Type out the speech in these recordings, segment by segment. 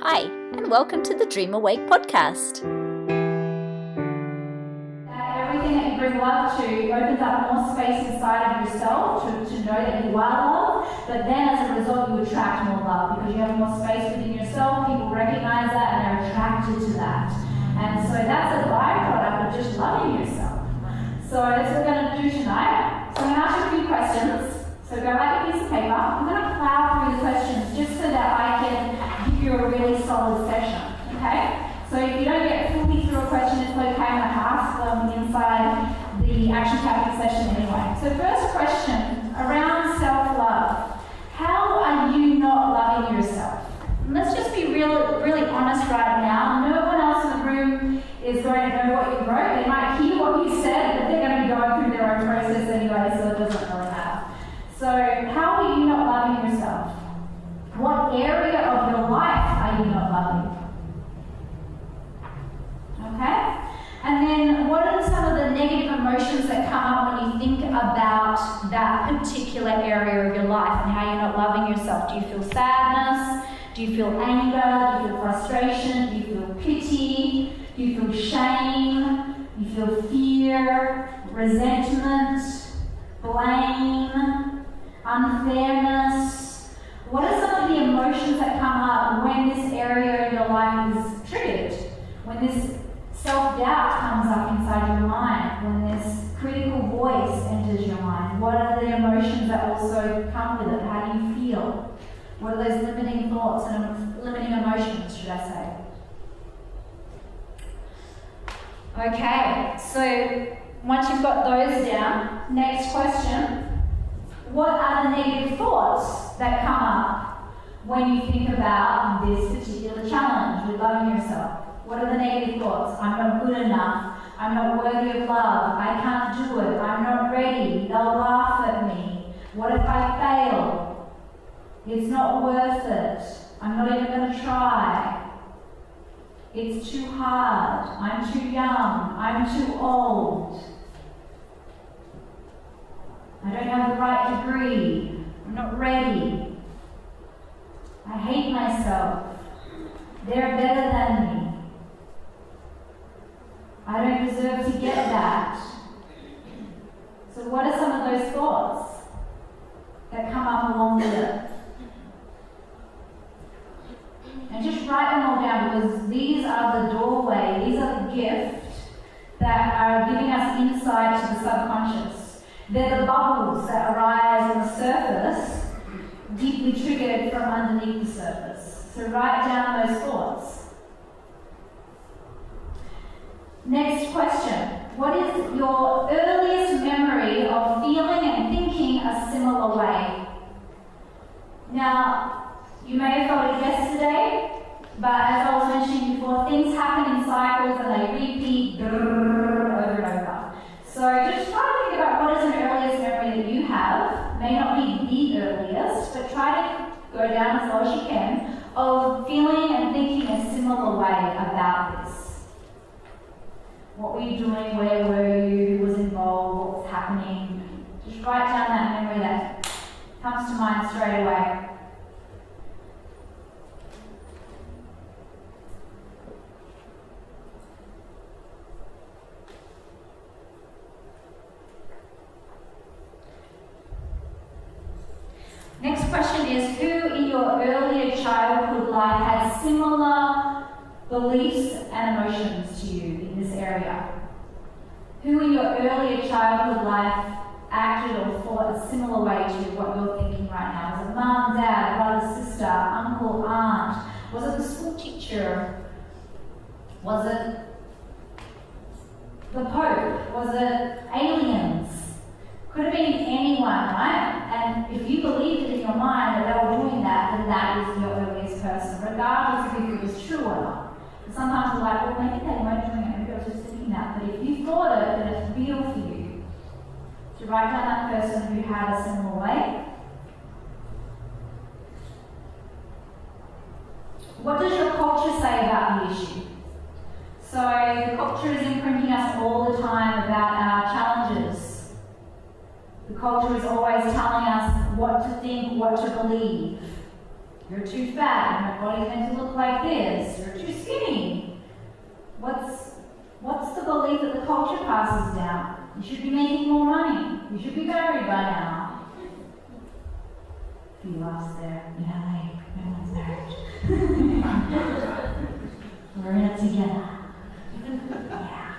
Hi, and welcome to the Dream Awake podcast. Everything that you bring love to opens up more space inside of yourself to know that you are love, but then as a result you attract more love because you have more space within yourself. People recognize that and they're attracted to that. And so that's a byproduct of just loving yourself. So that's what we're going to do tonight. So I'm going to ask you a few questions. So grab out your piece of paper. I'm going to plow through the questions just so that I can give you a really solid session. Okay? So if you don't get fully through a question, it's okay. I'm going to ask them inside the action tapping session anyway. So first question, around self-love. How are you not loving yourself? And let's just be really honest right now. No one else in the room is going to know what you wrote. They might hear what you said, but they're going to be going through their own process anyway, so it doesn't really matter. So how are you not loving yourself? What area of your life are you not loving? Okay? And then what are some of the negative emotions that come up when you think about that particular area of your life and how you're not loving yourself? Do you feel sadness? Do you feel anger? Do you feel frustration? Do you feel pity? Do you feel shame? Do you feel fear, resentment, blame, unfairness? What are some of the emotions that come up when this area in your life is triggered? When this self-doubt comes up inside your mind, when this critical voice enters your mind, what are the emotions that also come with it? How do you feel? What are those limiting thoughts and limiting emotions, should I say? Okay, so once you've got those down, next question. What are the negative thoughts that come up when you think about this particular challenge with loving yourself? What are the negative thoughts? I'm not good enough. I'm not worthy of love. I can't do it. I'm not ready. They'll laugh at me. What if I fail? It's not worth it. I'm not even going to try. It's too hard. I'm too young. I'm too old. I don't have the right degree. I'm not ready. I hate myself. They're better than me. I don't deserve to get that. So what are some of those thoughts that come up along with it? And just write them all down because these are the doorway, these are the gifts that are giving us insight to the subconscious. They're the bubbles that arise on the surface, deeply triggered from underneath the surface. So write down those thoughts. Next question. What is your earliest memory of feeling and thinking a similar way? Now, you may have felt it yesterday, but as I was mentioning before, things happen in cycles and they repeat over and over. So just try to think about what is an earliest memory that you have. May not be the earliest, but try to go down as low as you can of feeling and thinking a similar way about this. What were you doing? Where were you? Who was involved? What was happening? Just write down that memory that comes to mind straight away. Next question is, who in your earlier childhood life had similar beliefs and emotions to you in this area? Who in your earlier childhood life acted or thought a similar way to what you're thinking right now? Was it mom, dad, brother, sister, uncle, aunt? Was it the school teacher? Was it the Pope? Was it aliens? Could have been anyone, right? And if you believed it in your mind that they were doing that, then that is your earliest person, regardless of if it was true or not. But sometimes we're like, well, maybe they weren't doing it, maybe I was just thinking that. But if you thought it, then it's real for you. To write down that person who had a similar way. What does your culture say about the issue? So the culture is imprinting us all the time about our challenges. The culture is always telling us what to think, what to believe. You're too fat, and your body's meant to look like this. You're too skinny. What's the belief that the culture passes down? You should be making more money. You should be married by now. A few laughs there. Yeah, like, no one's married. We're in it together. Yeah.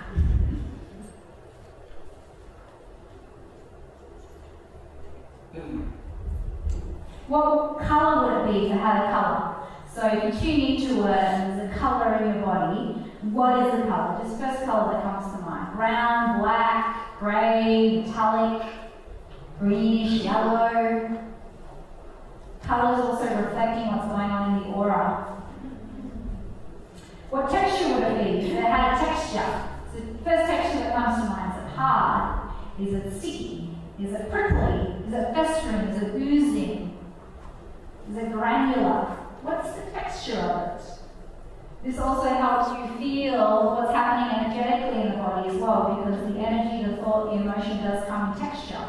What colour would it be if it had a colour? So if you tune into it and there's a colour in your body, what is the colour? Just first colour that comes to mind. Brown, black, grey, metallic, greenish, yellow. Colour is also reflecting what's going on in the aura. What texture would it be if it had a texture? So the first texture that comes to mind, is it hard? Is it sticky? Is it prickly? Is it festering? Is it oozing? Is it granular? What's the texture of it? This also helps you feel what's happening energetically in the body as well, because the energy, the thought, the emotion does come in texture.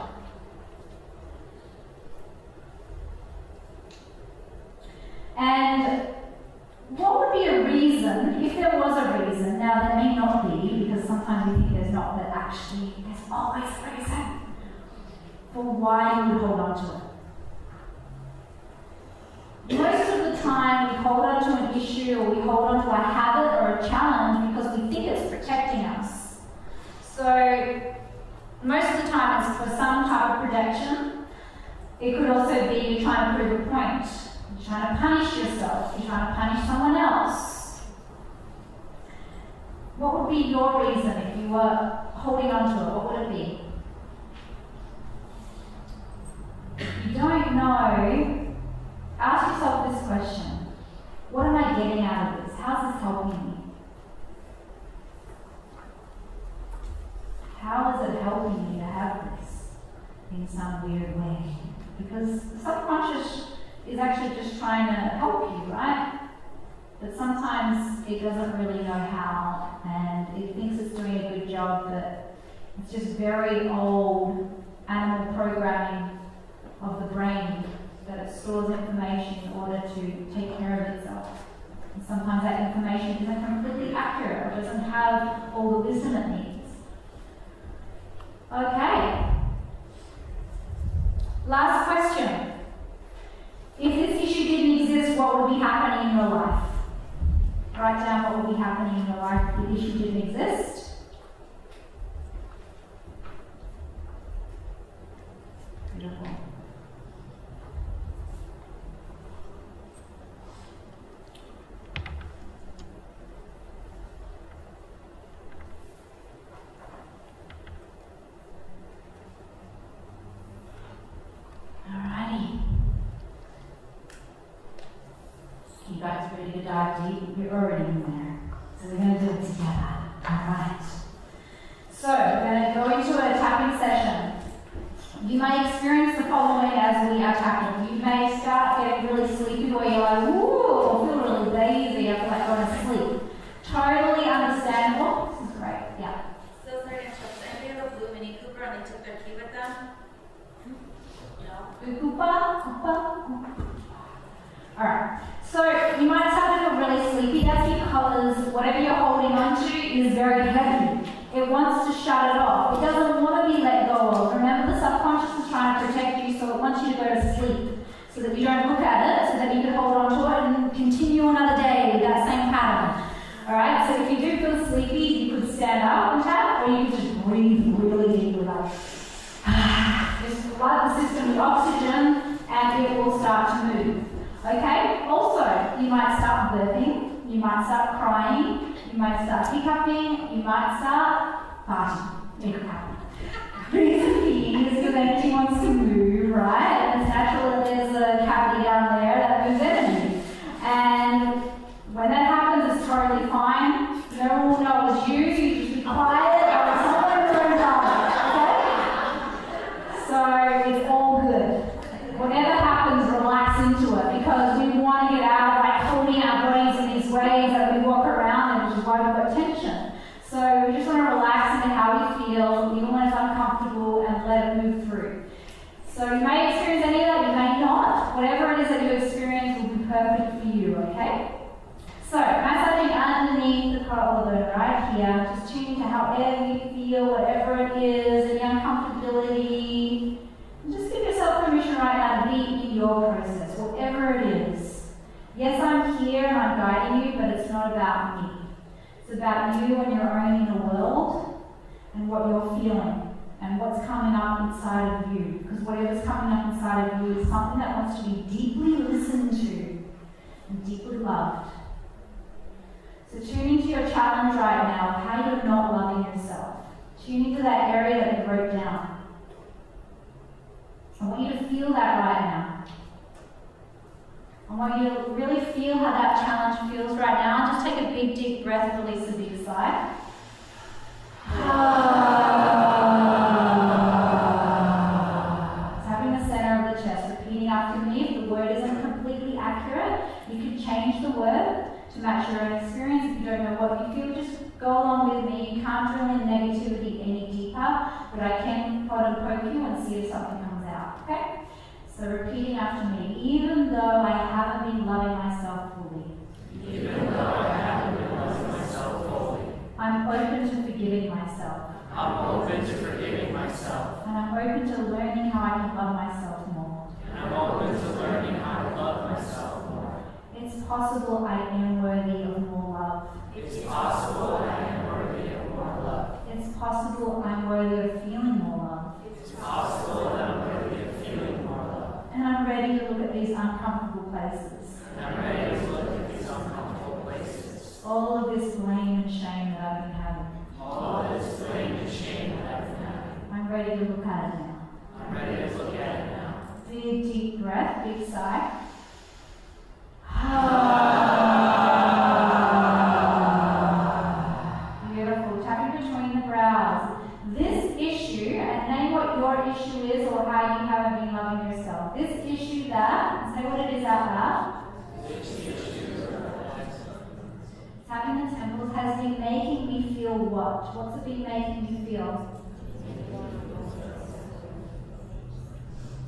And what would be a reason, if there was a reason, now there may not be, because sometimes we think there's not, but actually there's always a reason for why you would hold on to it. Most of the time we hold on to an issue or we hold on to a habit or a challenge because we think it's protecting us. So most of the time it's for some type of protection. It could also be you're trying to prove a point. You're trying to punish yourself. You're trying to punish someone else. What would be your reason if you were holding on to it? What would it be? If you don't know, ask yourself this question. What am I getting out of this? How's this helping me? How is it helping me to have this in some weird way? Because the subconscious is actually just trying to help you, right? But sometimes it doesn't really know how, and it thinks it's doing a good job, but it's just very old animal programming of the brain, that it stores information in order to take care of itself. And sometimes that information isn't completely accurate or doesn't have all the wisdom it needs. Okay. Last question. If this issue didn't exist, what would be happening in your life? Write down what would be happening in your life if the issue didn't exist. Beautiful. Alrighty. You guys ready to dive deep? You're already in there. So we're going to do it together. Alright. So we're going to go into a tapping session. You may experience the following as we are tapping. You may start getting really sleepy where you're like, ooh, I feel really lazy, I feel like going to sleep. Totally understandable. This is great. Yeah. So sorry to interrupt. Anybody have a blue Mini Cooper and they took their key with them? No. Koopa. Alright. So you might start to feel really sleepy. That's because whatever you're holding on to is very heavy. It wants to shut it off. It doesn't want to be let go of. Remember, the subconscious is trying to protect you, so it wants you to go to sleep, so that you don't look at it, so that you can hold on to it and continue another day with that same pattern. Alright, so if you do feel sleepy, you could stand up and tap, or you could just breathe really deeply, like just flood the system with oxygen, and it will start to move. Okay? Also, you might start burping, you might start crying, you might start hiccuping, you might start farting. It could happen. Reason being is because energy wants to move, right? And it's natural that there's a cavity down there that moves energy. And when that happens, it's totally fine. No one will know it's you. You just be quiet, or it's someone in the room okay? So it's all good. Whatever happens, relax into it, because we want to get out of like holding our bodies in these ways that we walk around and which is why we've got tension. So we just want to relax into how we feel, even when it's uncomfortable, and let it move through. So you may experience here and I'm guiding you, but it's not about me. It's about you and your own inner world and what you're feeling and what's coming up inside of you. Because whatever's coming up inside of you is something that wants to be deeply listened to and deeply loved. So tune into your challenge right now of how you're not loving yourself. Tune into that area that you wrote down. I want you to feel that right now. I want you to really feel how that challenge feels right now. Just take a big deep breath, release a big sigh. Tapping the center of the chest, repeating after me. If the word isn't completely accurate, you can change the word to match your own experience. If you don't know what you feel, just go along with me. You can't drill in negativity any deeper, but I can prod and poke you and see if something comes out. Okay? So repeating after me. Even though I haven't been loving myself fully. Even though I haven't been loving myself fully. I'm open to forgiving myself. I'm open to forgiving myself. And I'm open to learning how I can love myself more. And I'm open to learning how to love myself more. It's possible I am worthy of more love. It's possible I am worthy of more love. It's possible I'm worthy of feeling more love. It's possible that I'm worthy of feeling more love. And I'm ready to look at these uncomfortable places. And I'm ready to look at these uncomfortable places. All of this blame and shame that I've been having. All of this blame and shame that I've been having. I'm ready to look at it now. I'm ready to look at it now. Big deep breath, big sigh. Beautiful. Tapping between the brows. This issue, and name what your issue is or how you haven't been loving yourself. This issue that, say what it is out loud. Tapping the temples has been making me feel what? What's it been making you feel?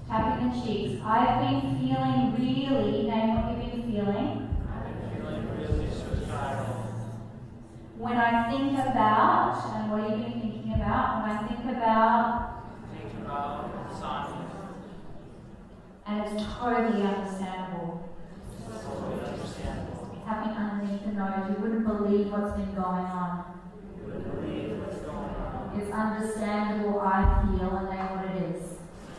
Tapping the cheeks. I've been feeling really, name what you've been feeling. I'm feeling really suicidal. When I think about, and what have you been thinking about? When I think about, Think about Sonia. and it's totally understandable. It's totally understandable. Tapping underneath the nose, you wouldn't believe what's been going on. You wouldn't believe what's going on. It's understandable, I feel, and name what it is.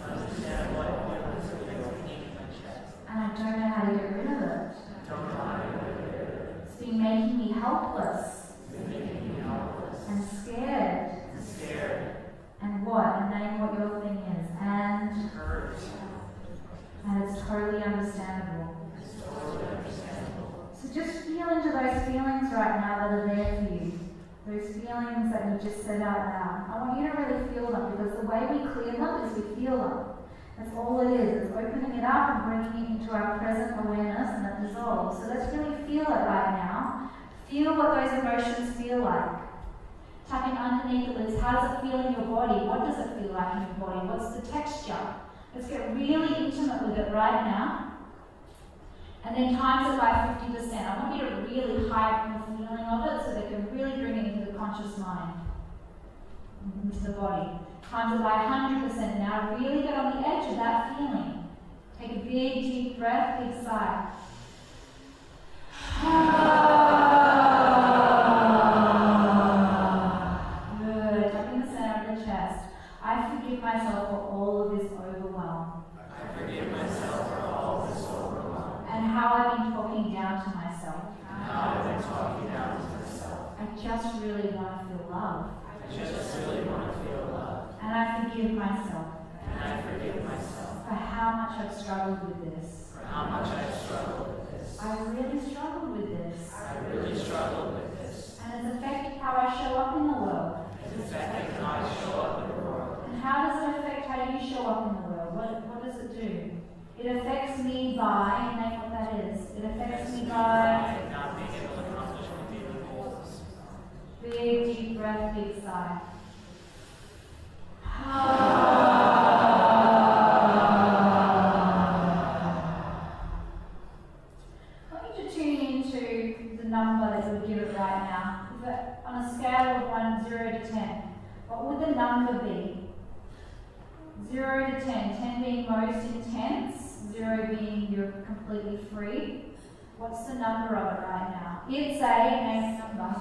Understand what feelings are in my chest. And I don't know how to get rid of it. Don't know how to get rid of it. It's been making me helpless It's making me helpless. and scared. And scared. And what? And name what your thing is. And Hurt. it's totally understandable. It's totally understandable. So just feel into those feelings right now that are there for you. Those feelings that you just said out loud. I want you to really feel them because the way we clear them is we feel them. That's all it is. It's opening it up and bringing it into our present awareness and it dissolves. So let's really feel it right now. Feel what those emotions feel like. Tapping underneath the lids. How does it feel in your body? What does it feel like in your body? What's the texture? Let's get really intimate with it right now. And then times it by 50%. I want you to really heighten the feeling of it so they can really bring it into the conscious mind, into the body. Times it by 100%. Now really get on the edge of that feeling. Take a big deep breath, big sigh. Good. Tapping the center of the chest. I forgive myself for all of this overwhelm. I forgive myself for all this overwhelm. And how I've been talking down to myself. And how I've been talking down to myself. I just really want to feel love. I just really want to feel love. And I forgive myself And I forgive myself for how much I've struggled with this. for how much I've struggled with this. I really struggled with this. I really struggled with this. And it's affected how I show up in the world. It's affecting how I show up in the world. And how does it affect how you show up in the world? What does it do? It affects me by, name what that is. It affects me by Not being able to accomplish my daily goals. big deep breath, big sigh. I want you to tune into the number that you would give it right now. But on a scale of 0 to 10, what would the number be? 0 to 10, 10 being most intense, 0 being you're completely free. What's the number of it right now? It's a name number.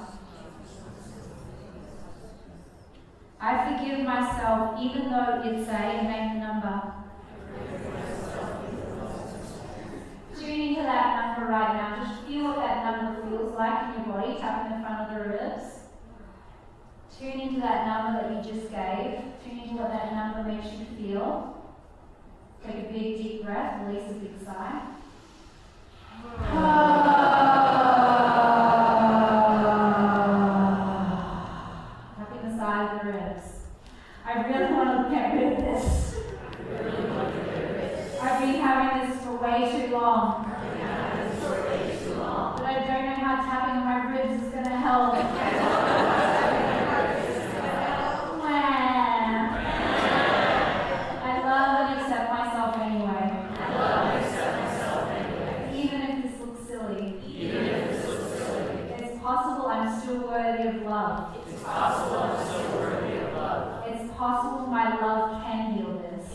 I forgive myself even though it's a name number. Tune into that number right now. Just feel what that number feels like in your body. Tap in the front of the ribs. Tune into that number that you just gave. Tune into what that number makes you feel. Take a big deep breath. Release a big sigh. Tapping the side of the ribs. I really want to get rid of this. I've been having this for way too long. But I don't know how tapping on my ribs is going to help. I love and accept myself anyway. Even if this looks silly. It's possible I'm still worthy of love. It's possible my love can heal this.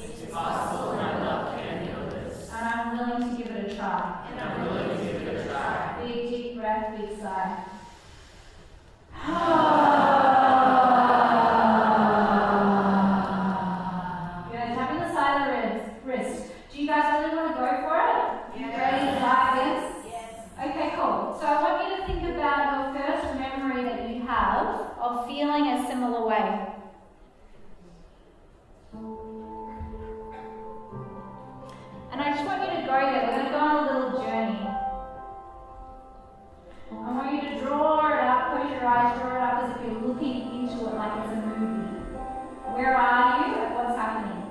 And I'm willing to give it a try. Big deep breath, big sigh. Good. Tapping the side of the wrist. Do you guys really want to go for it? You ready to dive in? Yes. Okay, cool. So I want you to think about your first memory that you have of feeling a similar way. And I just want you to go there. We're going to go on a little journey. I want you to draw it up, close your eyes, draw it up as if you're looking into it like it's a movie. Where are you and what's happening?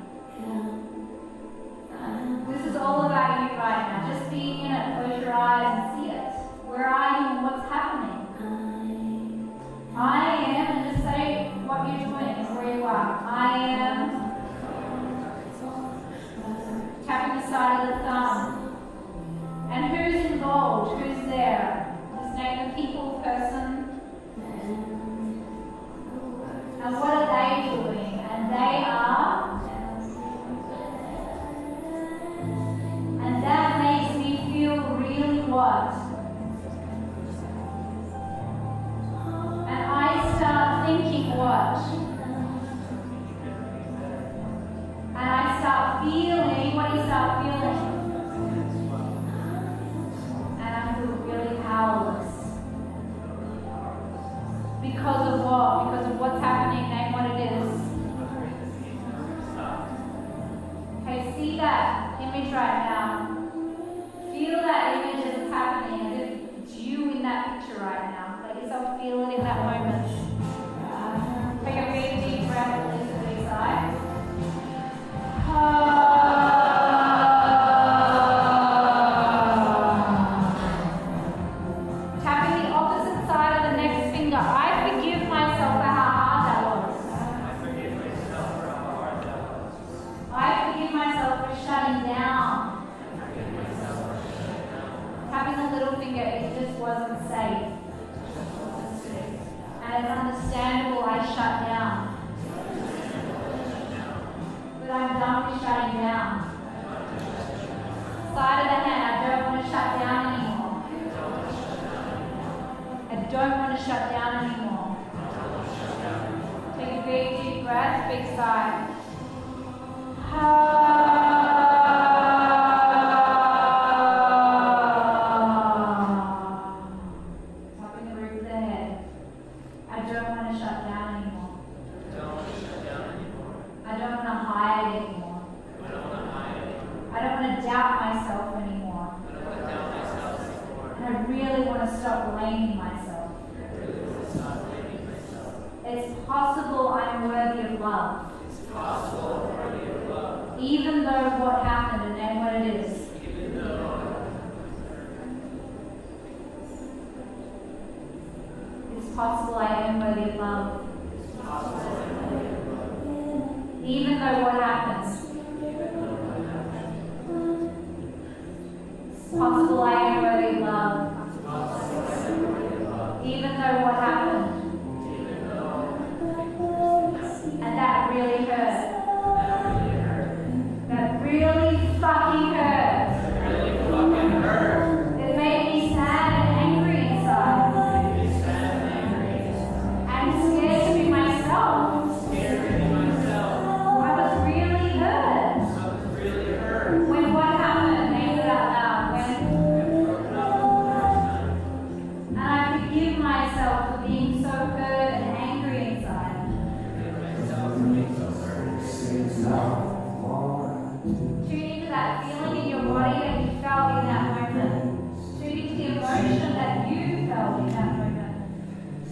This is all about you right now. Just being in it, close your eyes and see it. Where are you and what's happening? I am, and just say what you're doing and where you are. I am. Tapping the side of the thumb. And who's involved? Who's there? Just name the people, person. And what are they doing? And they are. And that makes me feel really what? And I start thinking what? And I start feeling, what do you start feeling? And I feel really powerless. Because of what? Because of what's happening, name what it is. Okay, see that image right now. Feel that image as it's happening, as if it's you in that picture right now. Let yourself feel it in that moment. Take a big deep breath, release a big sigh. Tapping the opposite side of the next finger. I forgive myself for how hard that was. I forgive myself for shutting down. Tapping the little finger, it just wasn't safe. And it's understandable I shut down. But I'm done with shutting down. Side of the hand, I don't want to shut down anymore. I don't want to shut down anymore. Take a big deep breath, big sigh. Tapping the roof of the head. I don't want to shut down anymore. I don't want to hide anymore. I don't want to doubt myself anymore. And I really want to stop blaming myself. It's possible I'm worthy of love. Even though what happened and then what it is. It's possible I am worthy of love. Even though what happens. It's possible I am worthy of love. Even though what happened. And that really hurt. That really fucking hurt. It made me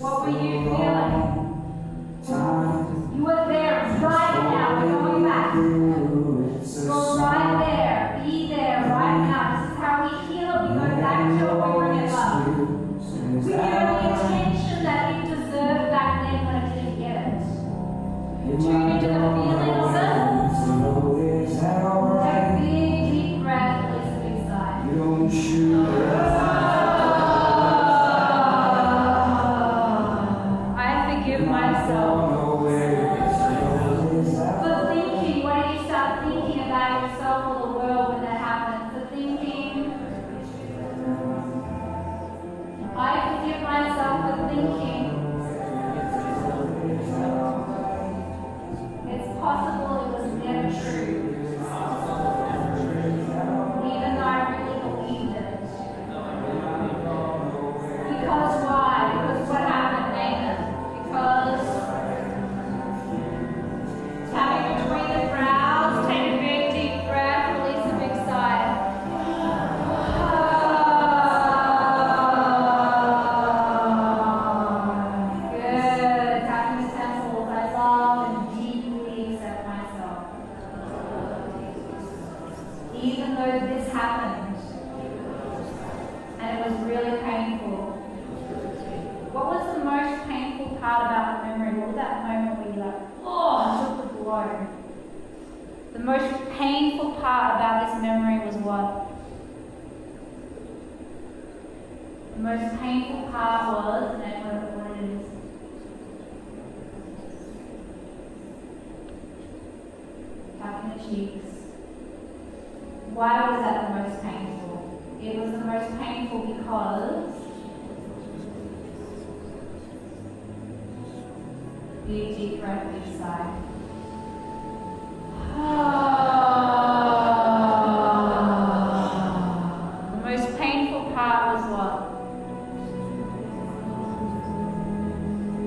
What were you feeling? You were there right now. We're going back. You're right there. Be there right now. This is how we heal it. We go back to it. We bring it up. We give it the attention that it deserved back then when it didn't get it. Tune into the feeling of it. Take a big, deep breath. Release a big sigh. I forgive myself. For thinking, what did you start thinking about yourself or the world when that happened? For thinking, I forgive myself for thinking it's possible it was never true, even though I really believed it. Because why? Because what happened, Nathan? Because tapping between the brows, take a big deep breath, release a big sigh. Good. Tapping the temples. I love and deeply accept myself. Even though this happened, and it was really painful. What was the most painful part about the memory? What was that moment where you're like, oh, I took the blow? The most painful part about this memory was what? The most painful part was, and I don't know what it is. Tapping the cheeks. Why was that the most painful? It was the most painful because big deep breath, big sigh. The most painful part was what?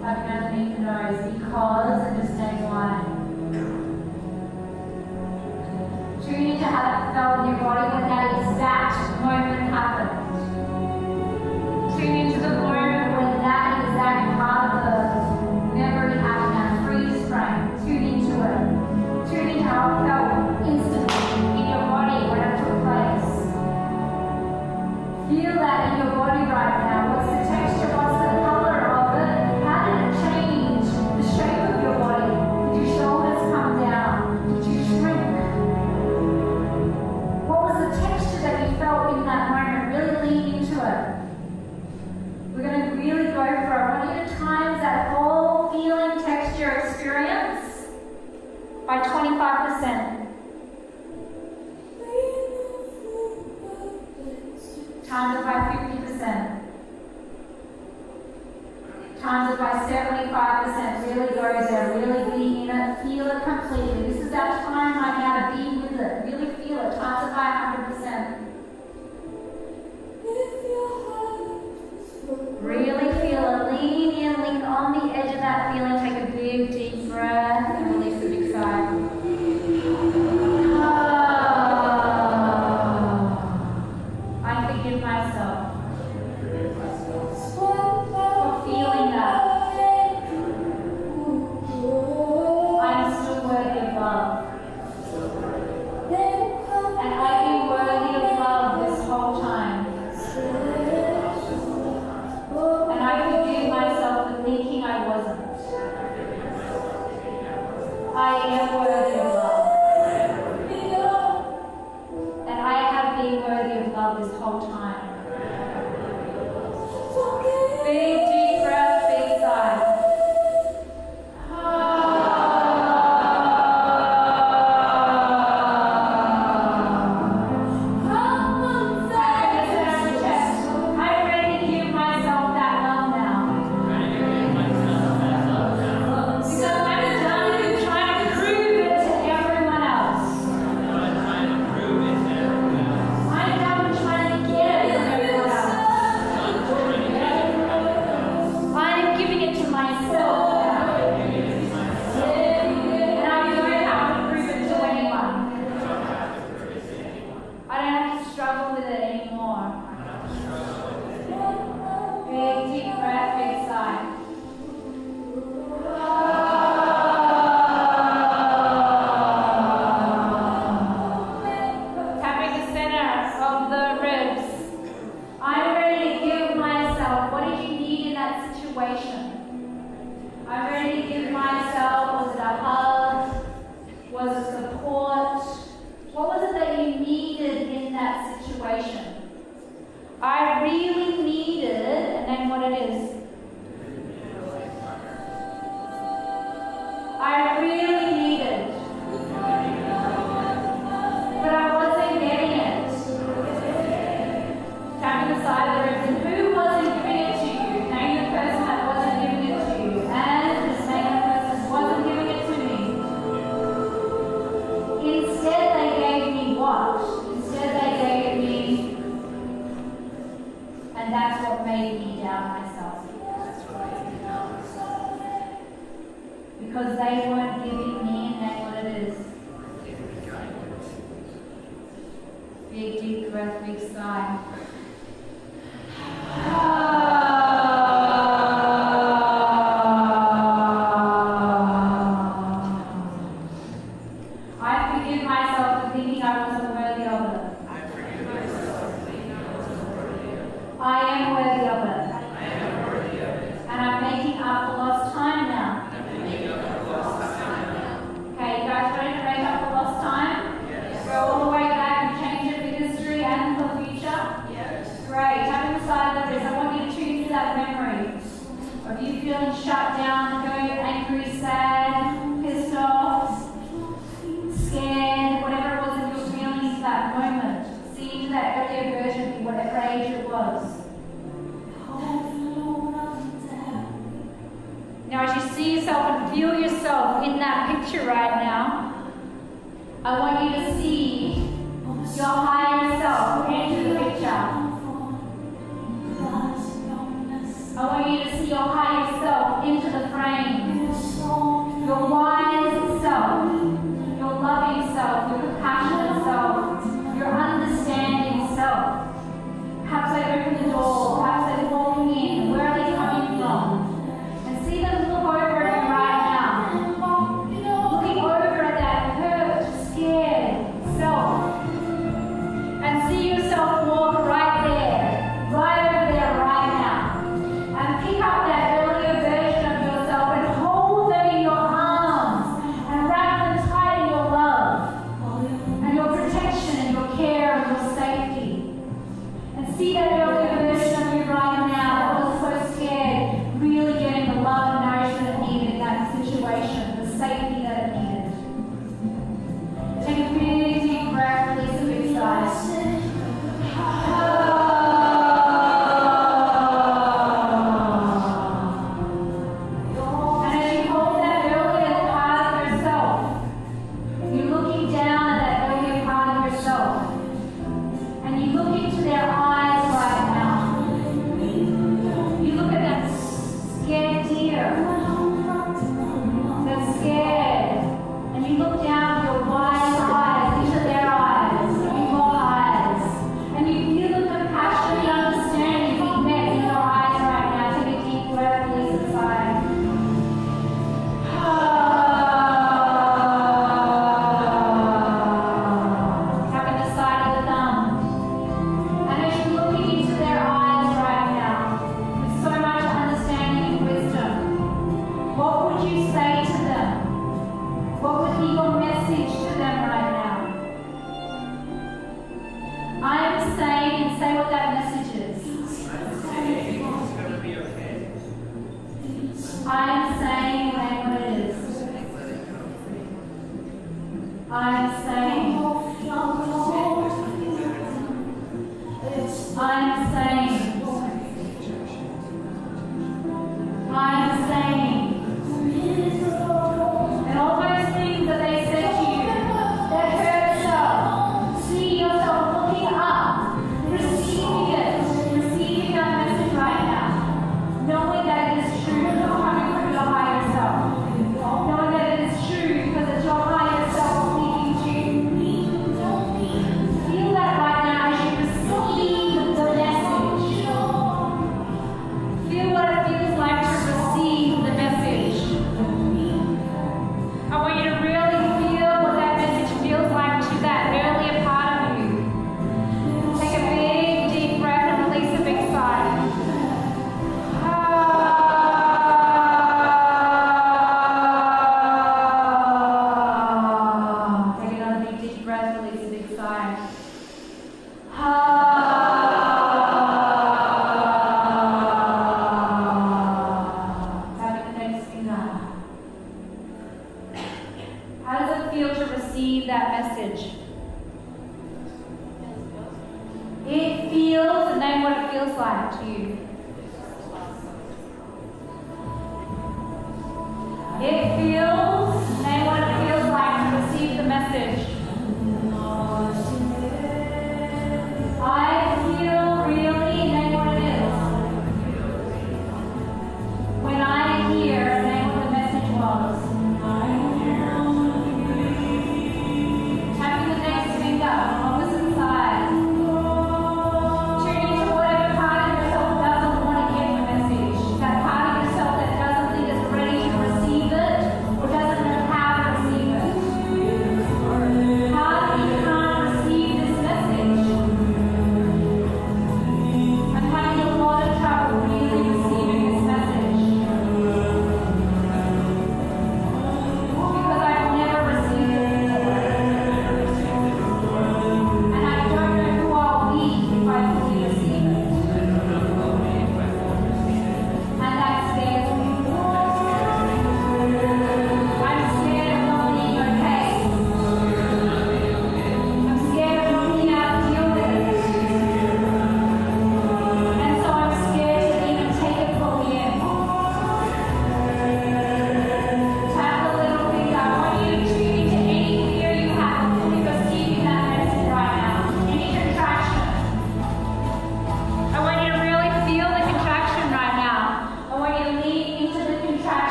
Tapping underneath the nose because understanding why. Tune into how that felt in your body when that exact moment happened. Tune into the moment when that exact part of the memory happened and freeze frame. Tune into it. Tune into how it felt instantly in your body when it took place. Feel that in your body right now. What's the texture? What's the color of it? How did it change the shape of your body? Did your shoulders come down? Did you shrink? What was the texture that you felt in that moment? Really lean into it. We're going to really go for it. I want you to times that whole feeling, texture, experience by 25%. Times it by 50%. Times it by 75%. Really go there. Really be in it. Feel it completely. This is our time right now to be with it. Really feel it. Times it by 100%. Really feel it. Lean in, lean on the edge of that feeling. Take a big deep breath and release a big sigh. I forgive myself for feeling that. I'm still worthy of love. And I am worthy of situation. I'm ready to give myself, was it a hug? Was it support? What was it that you needed in that situation? I really needed, and then what it is? I really needed. But I wasn't getting it. Tapping the side of the ribs, and who wasn't giving it to you? Name the person that wasn't giving it to you. And just name the person who wasn't giving it to me. Instead, they gave me what? Instead, they gave me, and that's what made me doubt myself. Because they weren't giving me, and that's what it is. Big deep breath, big sigh. I forgive myself for thinking I wasn't worthy of it. I am worthy of it. And I'm making up for lost time now. Okay, you guys ready to make up for lost time? Yes. Go all the way back and change it for history and for the future? Yes. Great. Tap inside of this. I want you to tune into that memory of you feeling shut down, hurt, angry, sad, pissed off, scared, whatever it was that you were feeling at that moment. See into that earlier version of you, whatever age it was. Now, as you see yourself and feel yourself in that picture right now, I want you to see your higher self enter the picture. I want you to see your higher self into the frame. Your wise self, your loving self, your compassionate self, your understanding self. Perhaps they open the door, perhaps they're walking in. Where are they coming from? And see them look over at you right now. Looking over at that hurt, scared self. And see yourself walk right there, right over there right now. And pick up that earlier version of yourself and hold them in your arms and wrap them tight in your love and your protection and your care and your safety. And see that earlier version of you right now that was so scared, really getting the love and nourishment it needed in that situation, the safety that it needed. Take a big deep breath, release a big sigh. And as you hold that earlier part of yourself, you're looking down at that earlier part of yourself, and you look into their eyes right now. You look at that scared deer that's scared, and you look down with your wide eyes into their eyes, into your eyes, and you feel the compassion, the understanding being met in your eyes right now. Take a deep breath, release a sigh. Tapping the side of the thumb. And as you're looking into their eyes right now, with so much understanding and wisdom, what would you say to them? What would be your message to them right now? I am saying, and say what that message is. I am saying, and what it is. I am saying. I am saying. I am saying. And all those things that they said to you, that hurt yourself, see yourself looking up, receiving it, receiving that message right now, knowing that it is true, not coming from your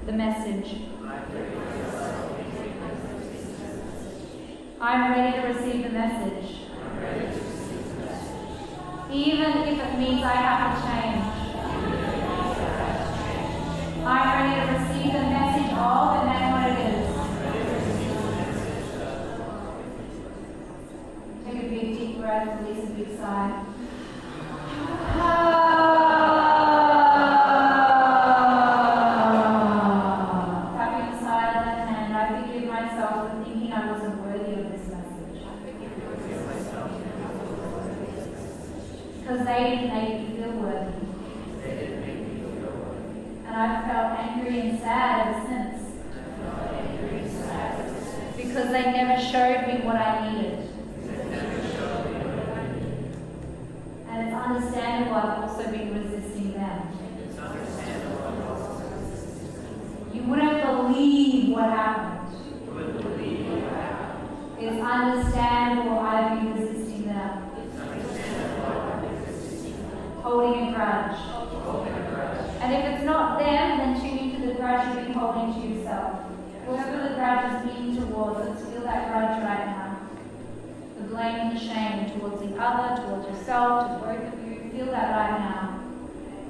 the message. I'm ready to receive the message. Even if it means I have to change. I'm ready to receive the message of and then what it is. Take a big deep breath, release a big sigh. Tapping the side of the hand, I forgive myself for thinking I wasn't worthy of this message. Because they didn't make me feel worthy. And I've felt angry and sad ever since. Because they never showed me what I needed. And it's understandable I've also been resisting them. You wouldn't believe what happened. It's understandable I've been resisting them. Holding a grudge. And if it's not them, then tune into the grudge you've been holding to yourself. Whoever the grudge is being towards, let's feel that grudge right now. The blame and the shame towards the other, towards yourself, to both of you. Feel that right now.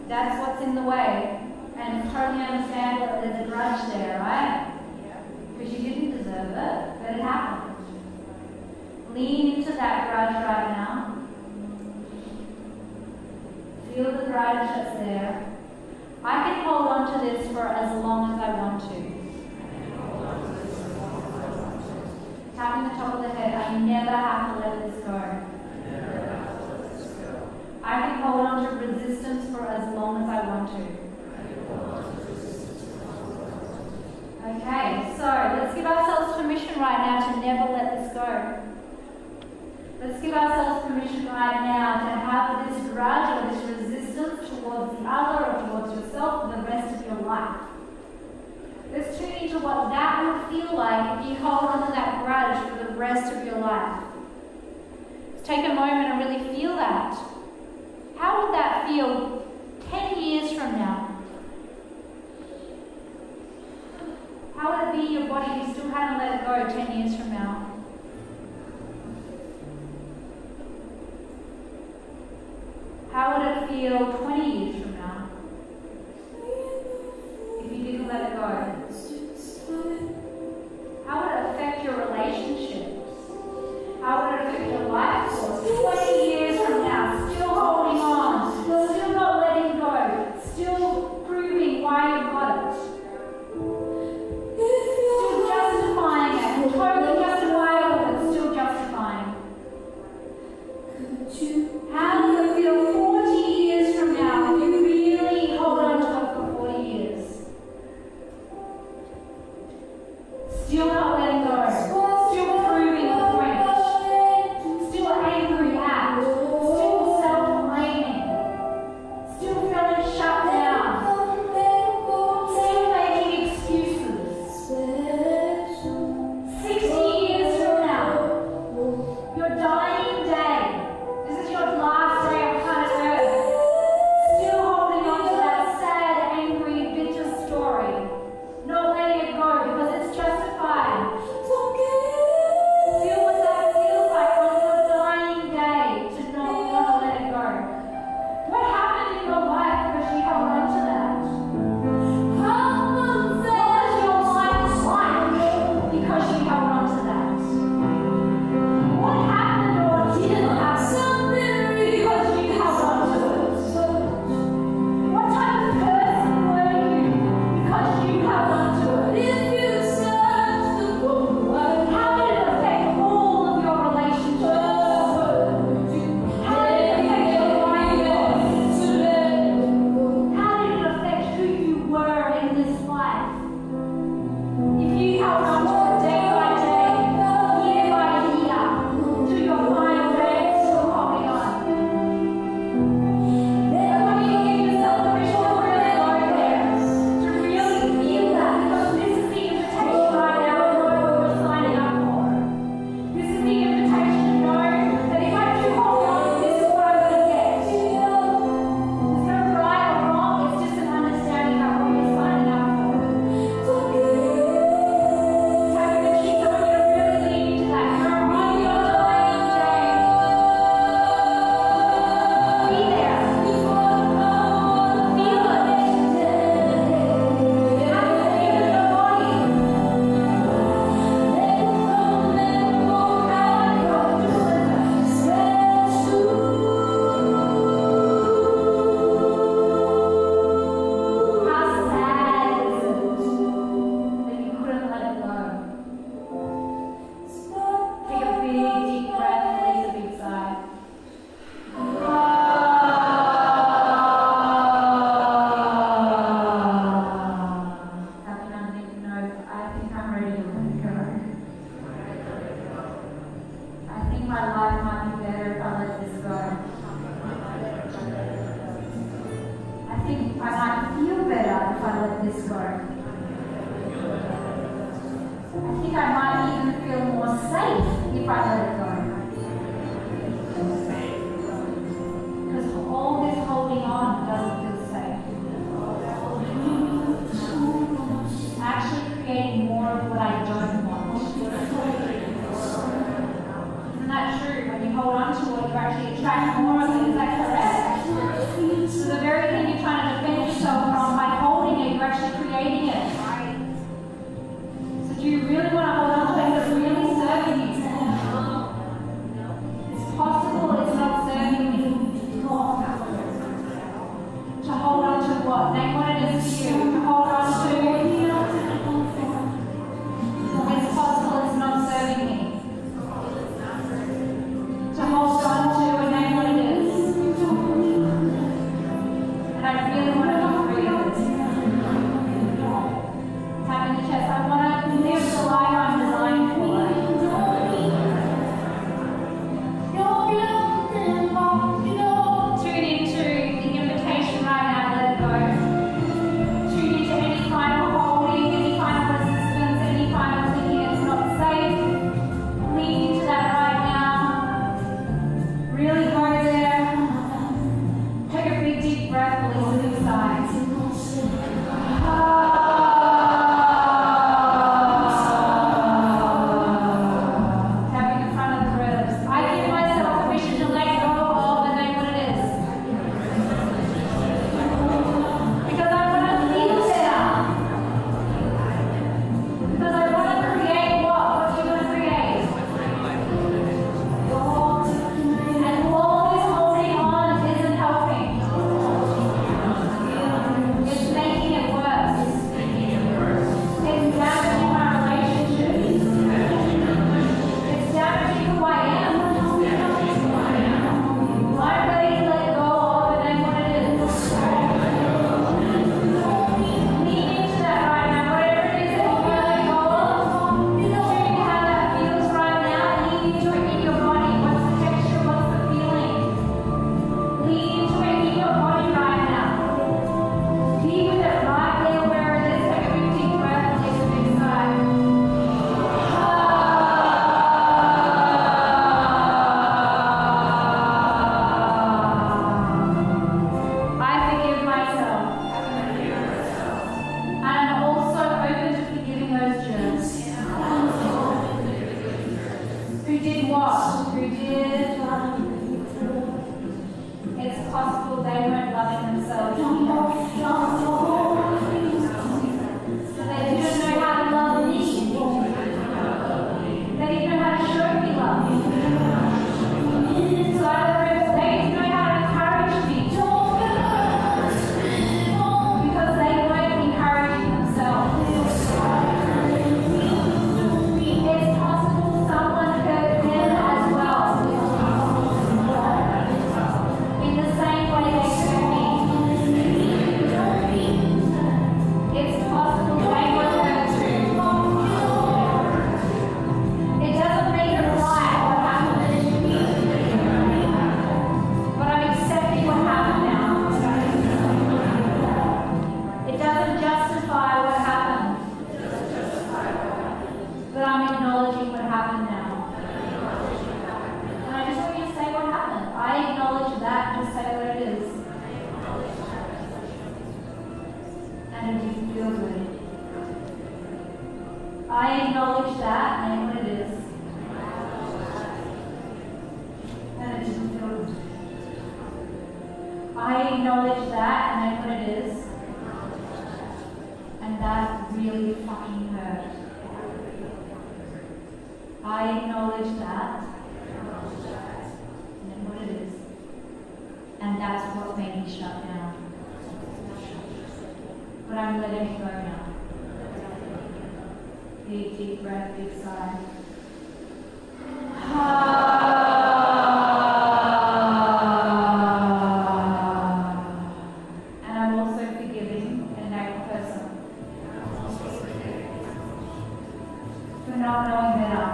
That's what's in the way. And totally understand that there's a grudge there, right? Because you didn't deserve it, but it happened. Lean into that grudge right now. Feel the grudge that's there. I can hold on to this for as long as I want to. Tapping the top of the head, I never have to let this go. I can hold on to resistance for as long as I want to. Okay, so let's give ourselves permission right now to never let this go. Let's give ourselves permission right now to have this grudge or this resistance towards the other or towards yourself for the rest of your life. Let's tune into what that would feel like if you hold on to that grudge for the rest of your life. Let's take a moment and really feel that. How would that feel 10 years from now? How would it be in your body if you still hadn't let it go 10 years from now? How would it feel 20 years from now? If you didn't let it go? How would it affect your relationships? How would it affect your life course? 20 years from now, still holding on, still not letting go, still proving why you've got it. Still justifying it, totally justifiable, but still justifying. How does it feel 40 years from now if you really hold on to it for 40 years? think I might even feel more safe if I let it go. Because all this holding on doesn't feel safe. Actually creating more of what I don't want. Isn't that true? When you hold on to it, you actually attract more of it. Is that correct? So the very thing you're trying to defend yourself from, by holding it, you're actually creating it. So do you really want to hold on to it? Is it really serving you? It's possible it's not serving you. To hold on to what? Name what it is to you. To hold on to. It's possible it's not serving me. To hold on to and name what it is. And I really want to be free of it. Tap in the chest. I want to live the life I'm designed for. Tune into the invitation right now. Let it go. Tune into any kind of holding, any kind of resistance, any kind of thinking it's not safe. Lean into that right now. Really go there. Take a big deep breath, release it inside. Tapping in front of the ribs. I give myself permission to let go of and name what it is. Because I want to feel better. Because I want to create what? What do you want to create? And all this holding on isn't helping. It's making it worse. It's damaging my relationships. It's damaging who I am. I'm ready to let go of it and what it is. Lean into that right now. Whatever it is that you want to let go of, tune how that feels right now. Lean into it in your body. What's the texture? What's the feeling? Lean into it in your body right now. Be with it right there where it is. Take a big deep breath and take a big sigh. I forgive myself. And I'm also open to forgiving those jerks. Who did what? Who did? It's possible they weren't loving themselves. So they didn't know how to love me. They didn't know how to show me love. So they didn't know how to encourage me. Because they weren't encouraging themselves. It's possible someone hurt them as well. In the same way they hurt me. It's possible they were hurt too. It doesn't make it right what happened. But I'm accepting what happened now. It doesn't justify what happened. But I'm acknowledging what happened now. And I just want you to say what happened. I acknowledge that and just say what it is. And it didn't feel good. I acknowledge that and what it is. And it didn't feel good. I acknowledge that and what it is. And that really fucking hurt. I acknowledge that and what it is. And that's what made me shut down. But I'm letting it go now. Big deep breath, big sigh. And I'm also forgiving and that person for not knowing better.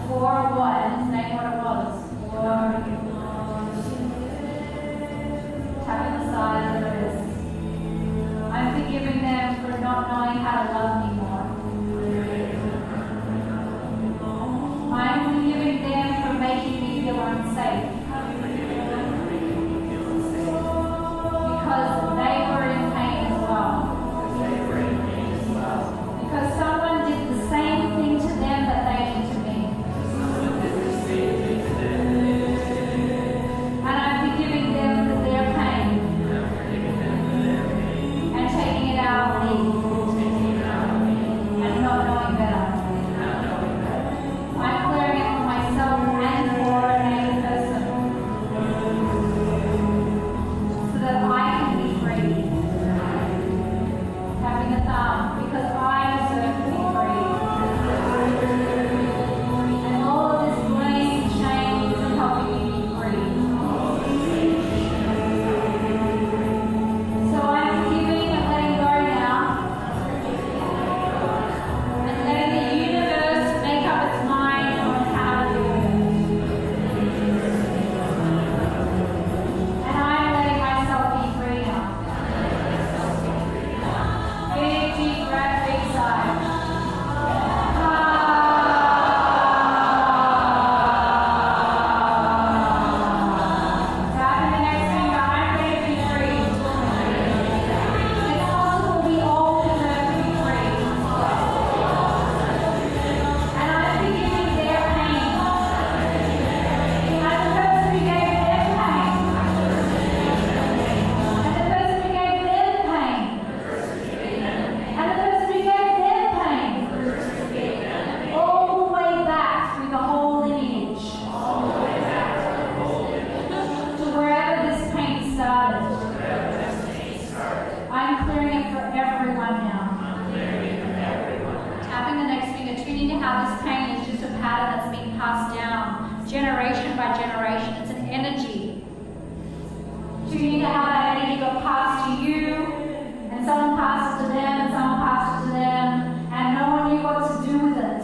For what? And his name what it was. Tapping the side of the wrist. I'm forgiving them for not knowing how to love me more. and not knowing better. I'm clearing it for myself and for another person so that I can be free. Tapping the thumb because I deserve to be free. And all of this blame and shame isn't helping me be free. So I'm forgiving and letting go now. And letting the universe make up its mind on how to do it. And I'm letting myself be free now. Big deep breath, big sigh. Tapping the next finger, I'm ready to be free. It's possible we all deserve to be free. And I'm forgiving their pain. And the person who gave their pain. And the person who gave their pain. And the person who gave their pain. All the way back through the whole lineage. To wherever this pain started. I'm clearing it for everyone now. Tapping the next finger, tuning to how this pain is just a pattern that's being passed down generation by generation. It's an energy. Tuning to how that energy got passed to you, and someone passed it to them, and someone passed it to them, and no one knew what to do with it.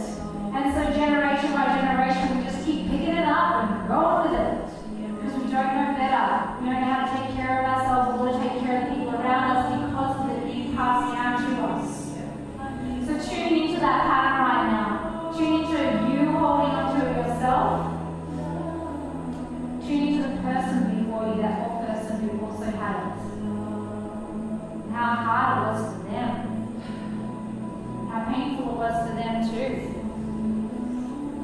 And so generation by generation, we just keep picking it up and going with it. Because we don't know better. We don't know how to take care of ourselves or to take care of the people around us because of it being passed down to us. So tune into that pattern right now. Tune into you holding onto it yourself. Tune into the person before you, that whole person who also had it. And how hard it was for them. How painful it was for them too.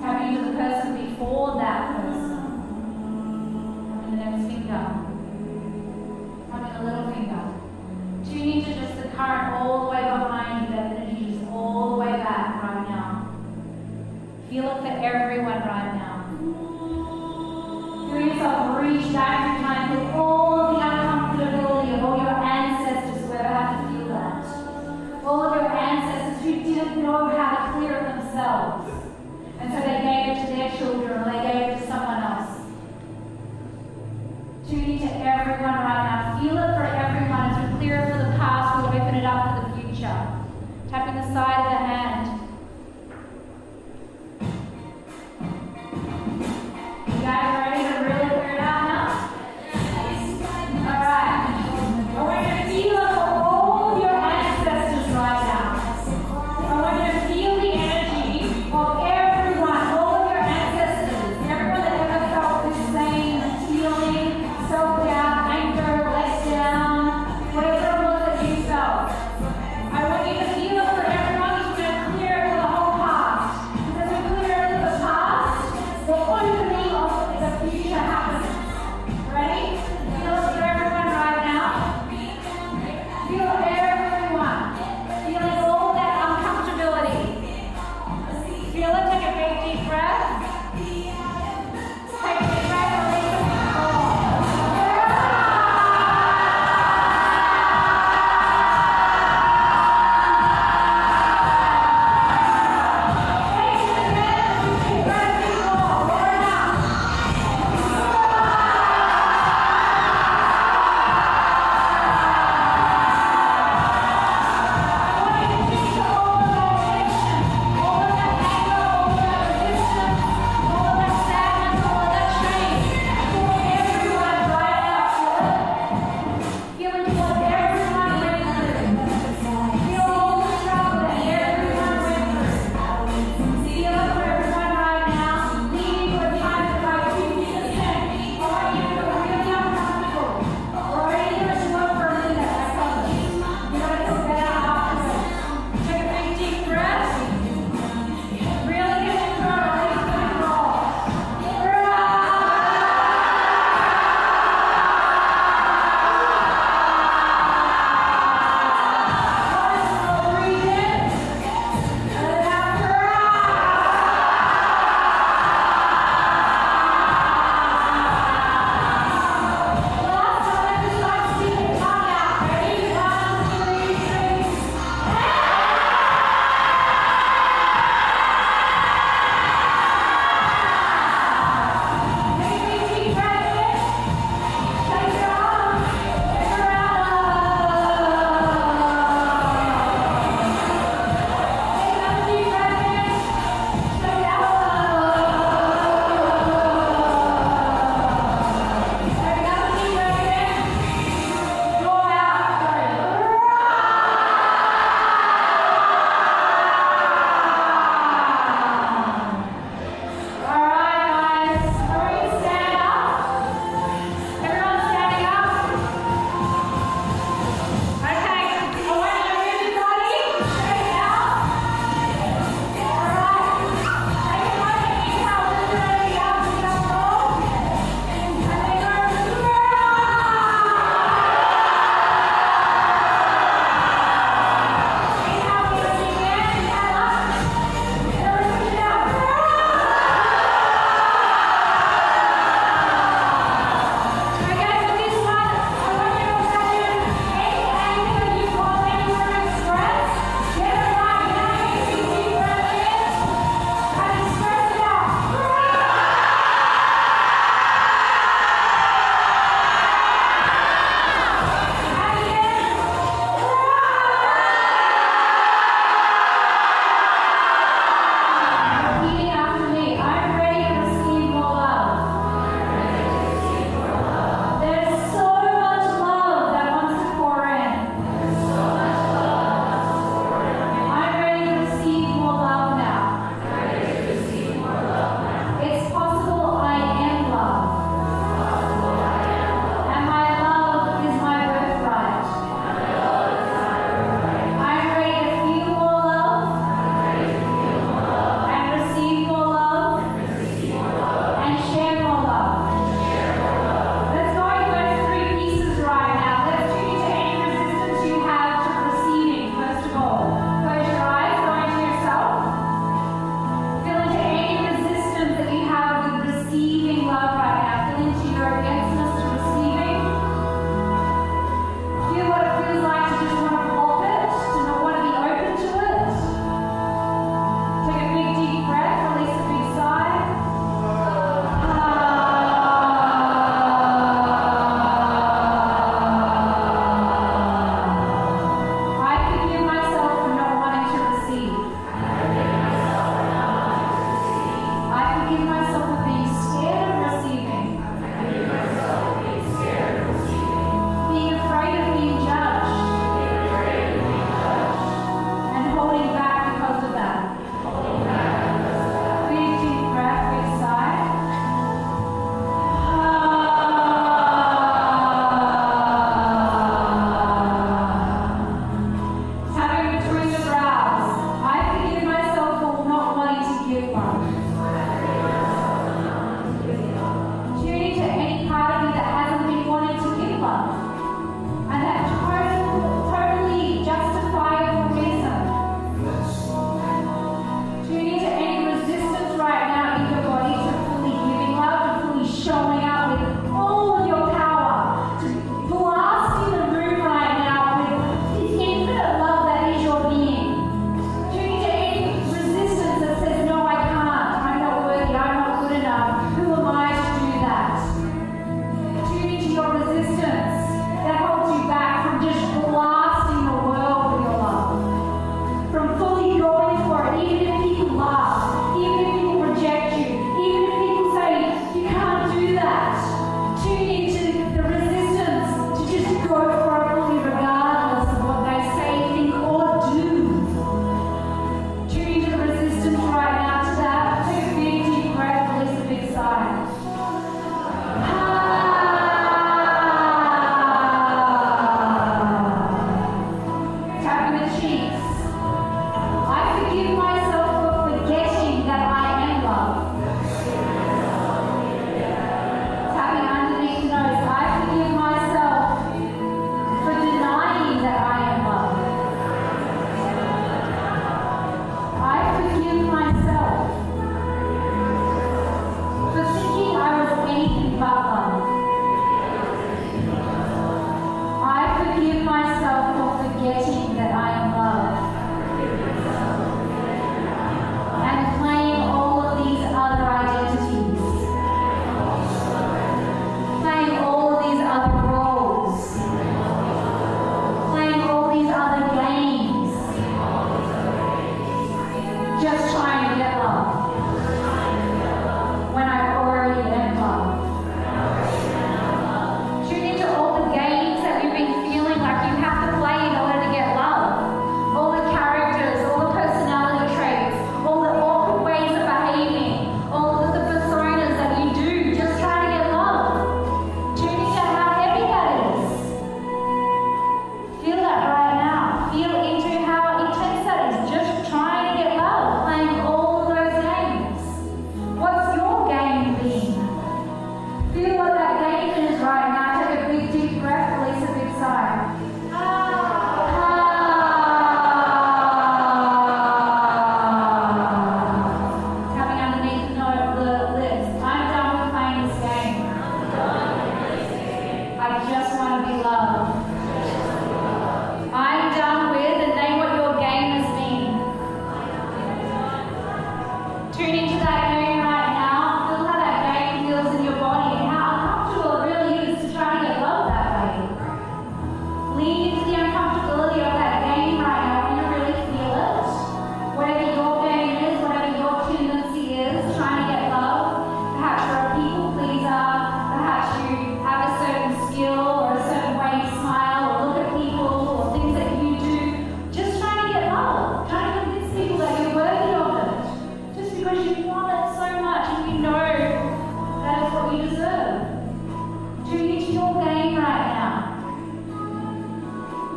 Tapping into the person before that person. Tapping the next finger. Tapping the little finger. Tune into just the current all the way behind you, that energy is all the way back right now. Feel it for everyone right now. Feel yourself reach back through time with all the uncomfortability of all your ancestors who ever had to feel that. All of your ancestors who didn't know how to clear it themselves. And so they gave it to their children or they gave it to someone else. Tune into everyone right now. Feel it for everyone as we clear it for the past, we'll open it up for the future. Tapping the side of the hand. You guys ready to really clear it out now? Alright. I want you to feel it for all of your ancestors right now. I want you to feel the energy of everyone, all of your ancestors, everyone that ever felt this same feeling, self-doubt, anger, let down, whatever it was that you felt. I want you to feel it for everyone who's going to clear it cheeks. I forgive myself for forgetting that I am love. Tapping underneath the nose. I forgive myself for denying that I am love. I forgive myself for thinking I was anything but love. I forgive myself for forgetting that I am love. And playing all of these other identities. Playing all of these other roles. Playing all these other games. Just trying to get love. When I already am love. Tune into all the games that you've been feeling like you have to play in order to get love. All the characters, all the personality traits, all the awkward ways of behaving, all of the personas that you do, just trying to get love. Tune into how heavy that is. Feel that right now. Feel into how intense that is. Just trying to get love, playing all of those games. What's your game being? Feel what that game is right now. Take a big deep breath, release a big sigh. Coming underneath the lips. I'm done with playing this game. I just want to be loved. I'm done with, and name what your game has been. Tune into that game right now. Feel how that game feels in your body and how uncomfortable it really is to try to get love that way. Lean into the uncomfortability of that game right now when you really feel it. Whatever your game is, whatever your tendency is, trying to get love. Perhaps you're a people pleaser. Perhaps you have a certain skill or a certain way you smile or look at people or things that you do. Just trying to get love. Trying to convince people that you're worthy of it. Just because you want it so much and you know that is what you deserve. Tune into your game right now.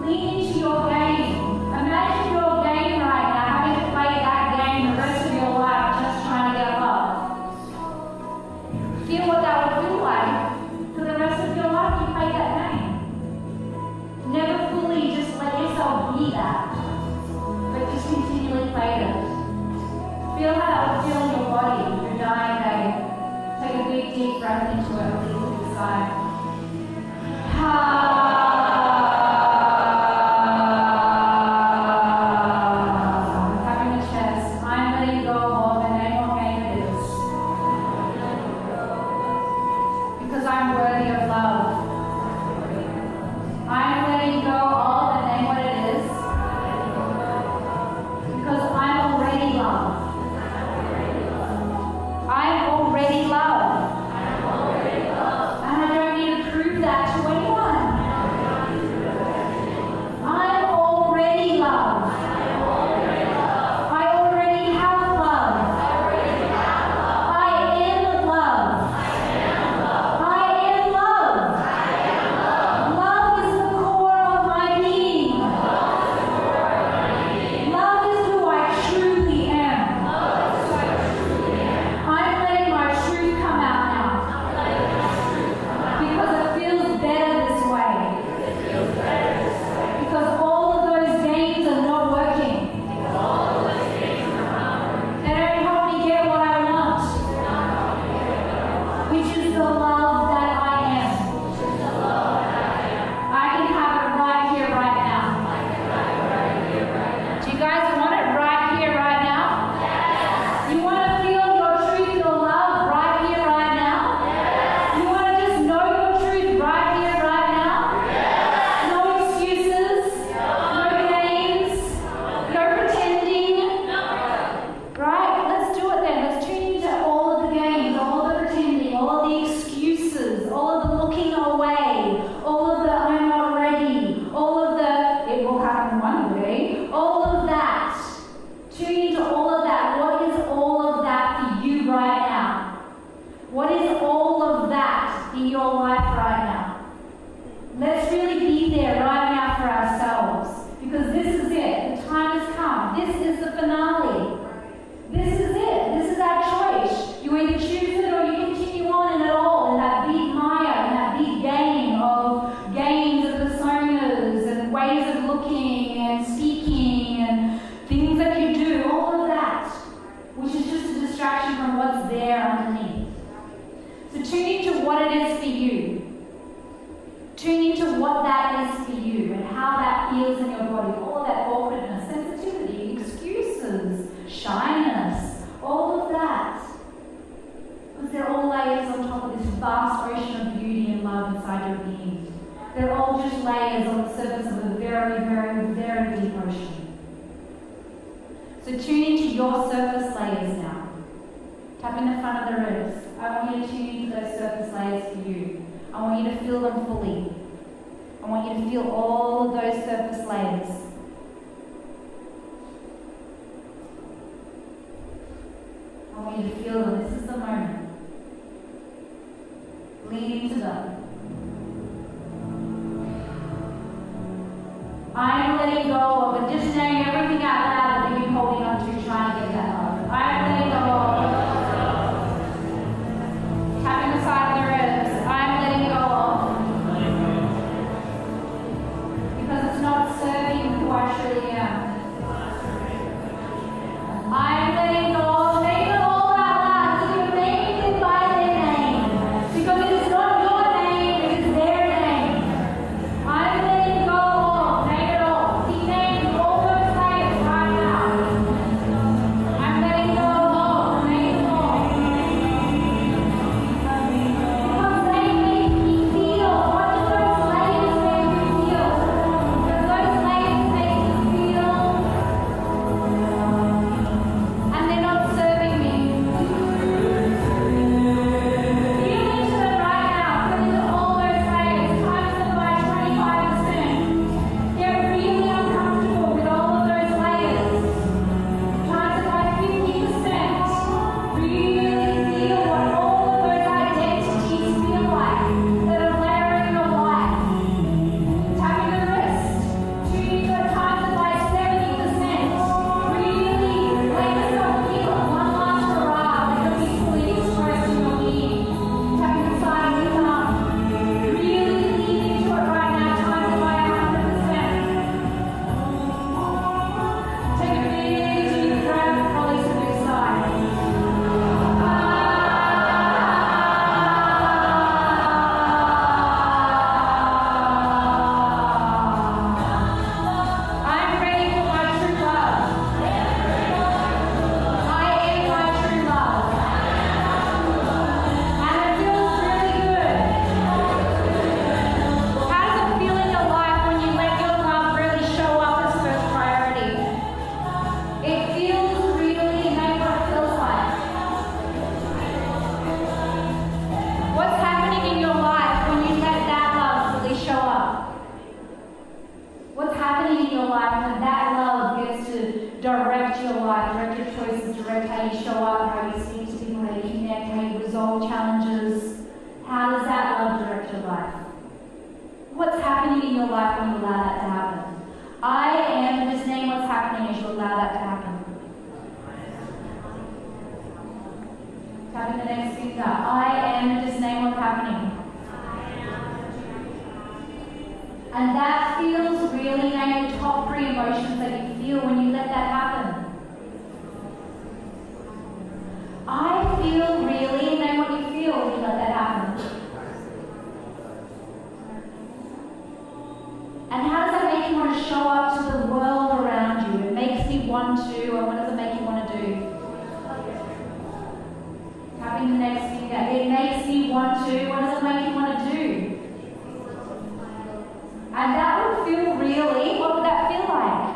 Lean into your game. Imagine your game right now, having to play that game the rest of your life just trying to get love. Feel what that would feel like for the rest of your life you play that game. Never fully just let yourself be that, but just continually play it. Feel how that would feel in your body, your dying day. Take a big deep breath into it, release a big sigh. Tapping the chest. I'm letting go of and name what game it is. Because I'm worthy of love. I'm letting go of and name what it is. Because I'm already love. I'm already love. And I don't need to prove that to anyone. I'm already love. I already have love. I am love. I am love. Love is the core of my being. Love is who I truly am. I'm letting my truth come out now. Because it feels better this way. Because all of those games are not working. They don't help me get what I want. Which is the love that I am. I can have it right here, right now. Do you guys want it right here, right now? You want to feel your truth, your love right here, right now? You want to just know your truth right here, right now? No excuses, no games, no pretending. Right? Let's do it then. Let's tune into all of the games, all of the pretending, all of the excuses, all of the looking away, all of the I'm not ready, all of the it will happen one day, all of that. Tune into all of that. What is all of that for you right now? What is all of that in your life right now? Let's really be there right now for ourselves, because this is it. The So tune into your surface layers now. Tap in the front of the ribs. I want you to tune into those surface layers for you. I want you to feel them fully. I want you to feel all of those surface layers. I want you to feel them. This is the moment. Lean into them. I'm letting go of and just saying everything out loud that you've been holding on to, trying to get that love. I'm letting go of. Tapping the side of the ribs. I'm letting go of. Because it's not serving who I truly am. I'm letting go of. Name it all out loud. So you're naming it by their name. Because it is not your name, it is their name. I'm letting go of. Name it all. Keep naming all those layers right now. I'm letting go of. Name it all. Because they make me feel. What do those layers make me feel? Because those layers make me feel. And they're not serving me. Feel into them right now. Put into all those layers. Times them by 25%. Get really uncomfortable with all of those layers. Times it by 50%. Really feel what all of those identities feel like that are layering your life. Tapping the wrist. Tuning your times it by 70%. Really let yourself feel it. One last hurrah. Let it be fully expressed in your being. Tapping the side of your thumb. Really lean into it right now. Times it by 100%. Take a big deep breath. Release to the side. I'm ready for my true love. I am my true love. And it feels really good. How does it feel in your life when you let your love really show up as first priority? It feels really like what it feels like. What's happening in your life when you let that love really show up? What's happening in your life when that love gets to direct your life, direct your choices, direct how you show up, how you speak to people, how you connect, how you resolve challenges? How does that love direct your life? What's happening in your life when you allow that to happen? I am, just name what's happening as you allow that to happen. Tapping the next finger. I am, just name what's happening. And that feels really like the top 3 emotions that you feel when you let that happen. I feel really, name what you feel when you let that happen. And how does that make you want to show up to the world around you? It makes me want to, or what does it make you want to do? Tapping the next finger. It makes me want to, what does it make you want to do? And that would feel really, what would that feel like?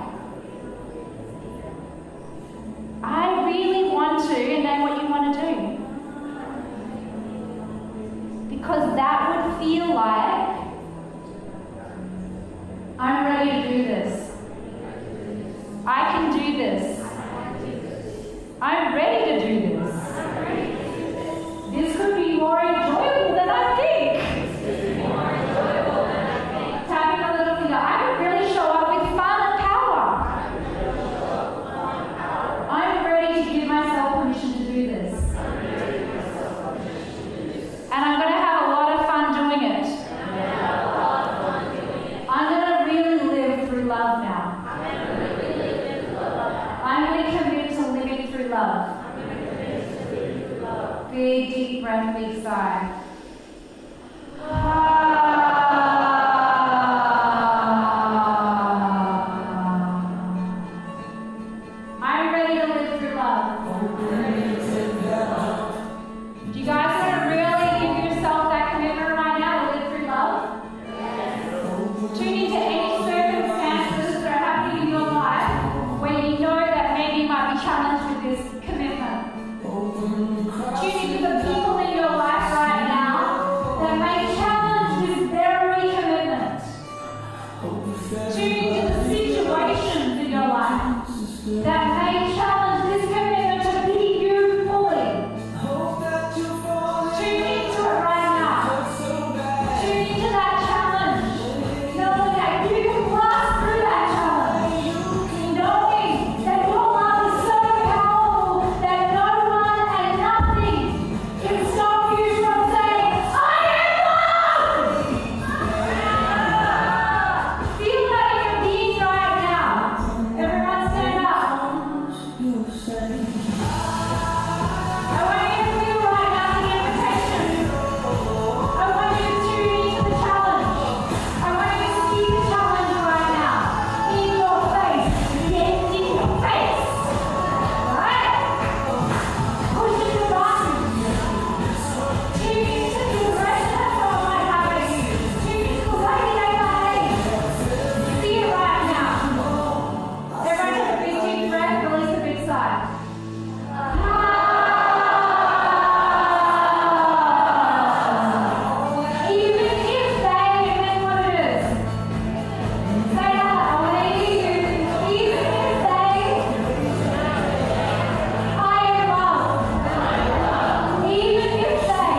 I really want to, and then what you want to do. Because that would feel like, I'm ready to do this. I can do this. I'm ready to do this. This could be more enjoyable than I think. Tapping a little finger. I would really show up with fun and power. I'm ready to give myself permission to do this. And I'm going to have a lot of fun doing it. I'm going to really live through love now. I'm going to commit to living through love. Big deep breath, big sigh. I'm ready to live through love. Do you guys want to really give yourself that commitment right now to live through love? Tune into any circumstances that are happening in your life where you know that maybe my that may challenge this commitment to keep you fully. Tune into it right now. Tune into that challenge. Knowing that you can blast through that challenge. Knowing that your love is so powerful that no one and nothing can stop you from saying, I am loved! Feel that in your being right now. Everyone stand up. I want you to feel right now the invitation. I want you to tune into the challenge. I want you to see the challenge right now. In your face. Yes, in your face. Right? Push the button. Tune into the aggression that someone might have at you. Tune into the way they behave. See it right now. Everyone take a big deep breath, release the big sigh. Even if they, and then what it is. Say that, I want to hear you. Even if they, I am loved. Even if they,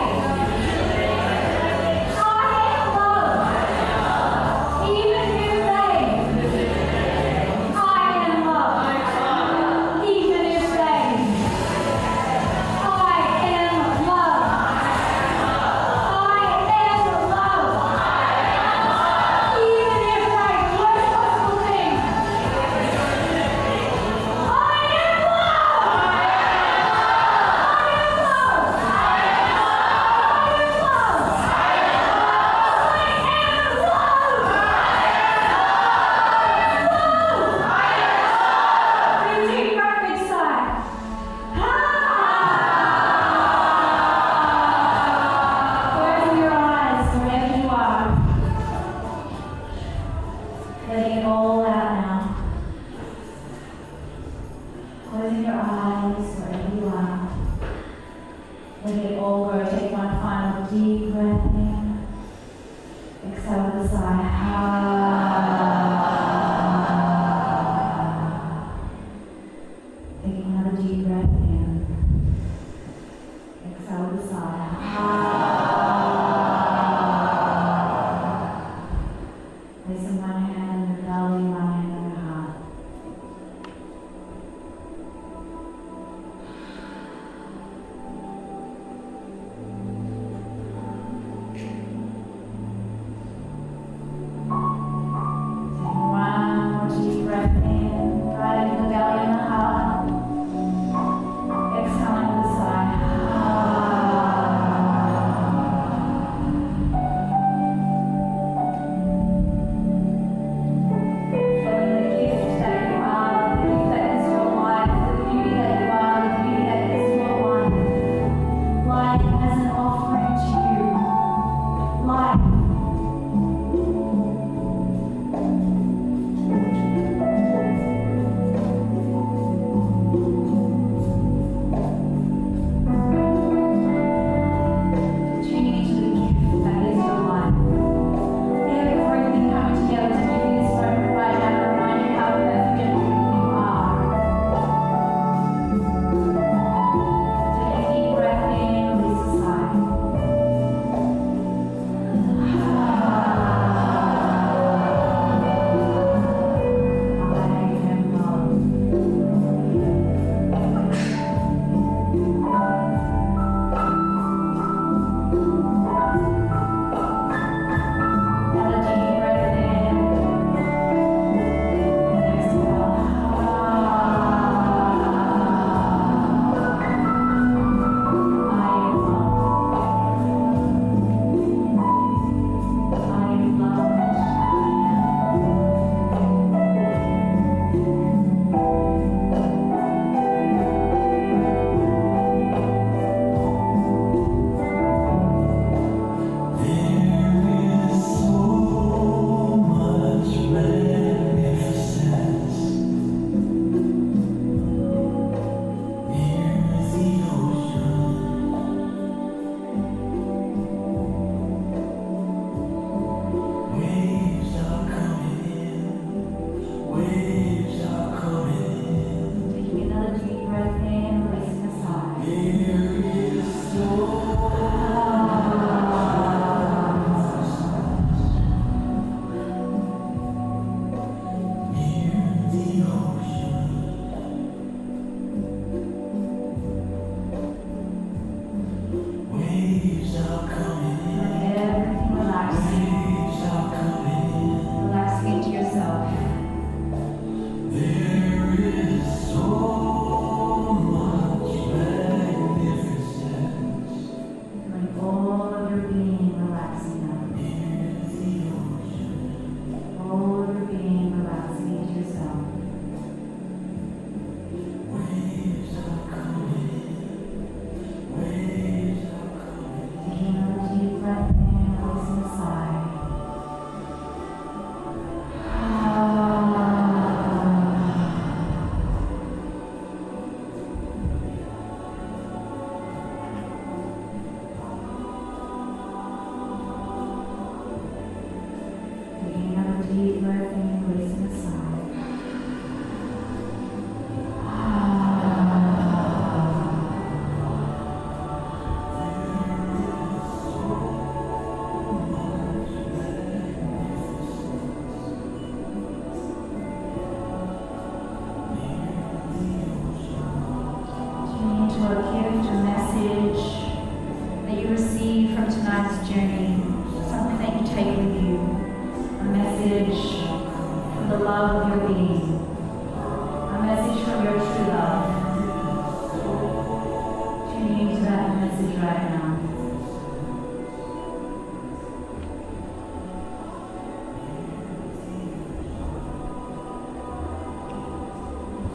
I am loved. Even if they, I am loved. Even if they, I am loved. Even if they, worst possible thing. I am Big breath, big sigh. Closing your eyes wherever you are. Letting it all out now. Closing your eyes wherever you are. Letting it all go. Take one final deep breath in. Exhale with a sigh. Taking another deep breath in. Exhale with a sigh. Placing one hand on your belly, one hand on your heart.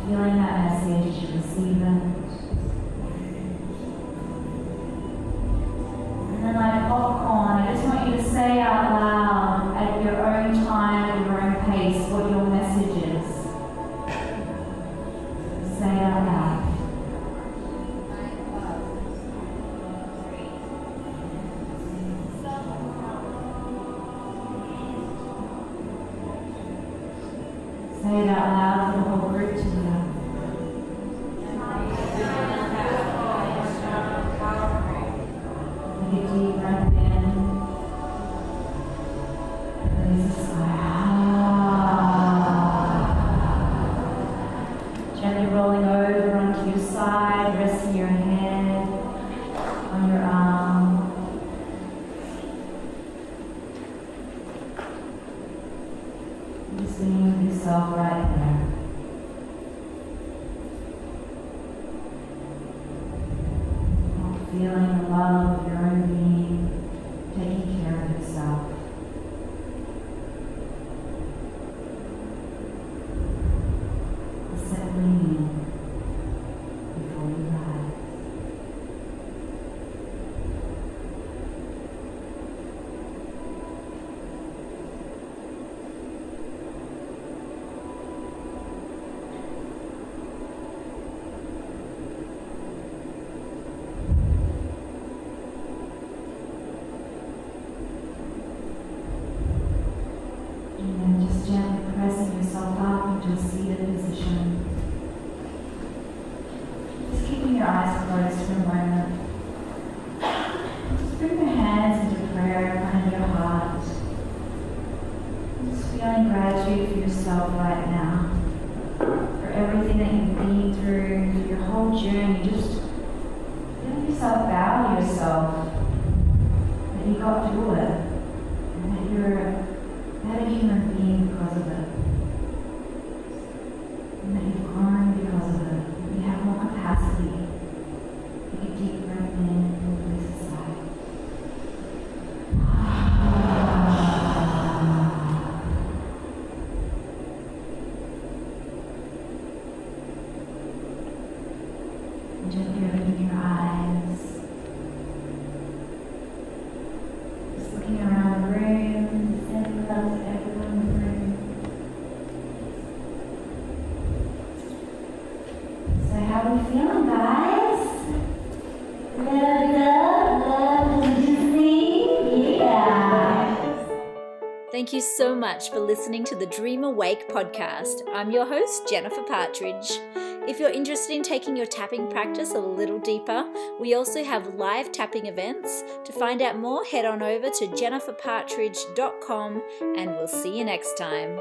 Feeling that message, receive it. And then like popcorn, I just want you to say out loud at your own time, at your own pace, what your message is. Say it out loud. Say it out loud for the whole group to hear. Take a deep breath in. Release a sigh. Gently rolling over onto your side, resting your head on your arm. Just being with yourself right there. Feeling the love of your own being, taking care of yourself. Settling in before you rise. And then just gently pressing yourself up into a seated position. Just keeping your eyes closed for a moment. Just bring your hands into prayer behind your heart. Just feeling gratitude for yourself right now. For everything that you've been through, your whole journey. Just let yourself value yourself. That you got through it. And that you're a better human being because of it. And that you've grown because of it. You have more capacity. Take a deep breath in and release a sigh. And gently opening your eyes. Just looking around the room, sending love to everyone in the room. So how are we feeling, guys? Love, love, love, juicy, yeah. Thank you so much for listening to the Dream Awake podcast. I'm your host, Jennifer Partridge. If you're interested in taking your tapping practice a little deeper, we also have live tapping events. To find out more, head on over to jenniferpartridge.com and we'll see you next time.